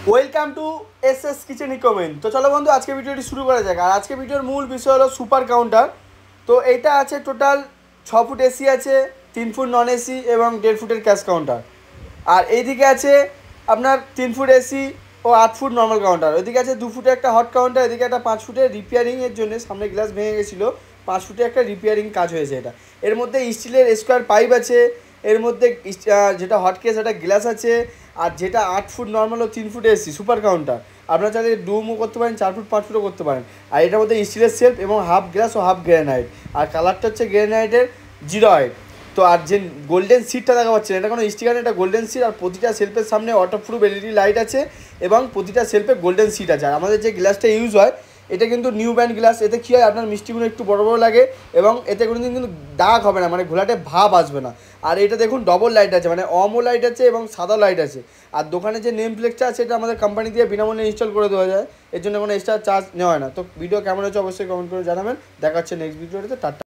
Welcome to S kitchen recommend. তো চলো বন্ধু, আজকে ভিডিওটি শুরু করা যাক। আর আজকে ভিডিওর মূল বিষয় হলো সুপার কাউন্টার। তো এইটা আছে টোটাল 6 ফুট এসি আছে, 3 ফুট নন এসি এবং 1.5 ফুটের ক্যাশ কাউন্টার। আর এইদিকে আছে আপনার 3 ফুট এসি ও 8 ফুট নর্মাল কাউন্টার। ওইদিকে আছে 2 ফুটের একটা হট কাউন্টার, এদিকে একটা 5 ফুটের রিপেয়ারিংয়ের জন্য, সামনে গ্লাস ভেঙে গেছিলো, 5 ফুটে একটা রিপেয়ারিং কাজ হয়েছে এটা। এর মধ্যে স্টিলের স্কোয়ার পাইপ আছে, এর মধ্যে যেটা হট কেস একটা গ্লাস আছে। আর যেটা 8 ফুট নর্মাল ও 3 ফুট এসি সুপার কাউন্টার, আপনারা চাইলে ডুমও করতে পারেন, 4 ফুট 5 ফুটও করতে পারেন। আর এটার মধ্যে স্টিলের সেলফ এবং হাফ গ্লাস ও হাফ গ্রানাইট। আর কালারটা হচ্ছে গ্রানাইটের 0 তো আর যে গোল্ডেন সিটটা দেখা পাচ্ছেন, এটা কোনো স্টিকার, এটা গোল্ডেন সিট। আর প্রতিটা সেলফের সামনে ওয়াটারপ্রুফ এলইডি লাইট আছে এবং প্রতিটা সেলফে গোল্ডেন সিট আছে। আর আমাদের যে গ্লাসটা ইউজ হয় এটা কিন্তু নিউ ব্র্যান্ড গ্লাস। এতে কী হয়, আপনার মিষ্টিগুলো একটু বড় বড় লাগে এবং এতে কোনো দিন কিন্তু দাগ হবে না, মানে ঘোলাটে ভাব আসবে না। আর এটা দেখুন ডবল লাইট আছে, মানে অমো লাইট আছে এবং সাদা লাইট আছে। আর দোকানে যে নেম প্লেটটা আছে এটা আমাদের কোম্পানি দিয়ে বিনামূল্যে ইনস্টল করে দেওয়া যায়, এর জন্য কোনো এক্সট্রা চার্জ নেওয়া হয় না। তো ভিডিও কেমন হচ্ছে অবশ্যই কমেন্ট করে জানাবেন। দেখা হচ্ছে নেক্সট ভিডিওতে। টাটা।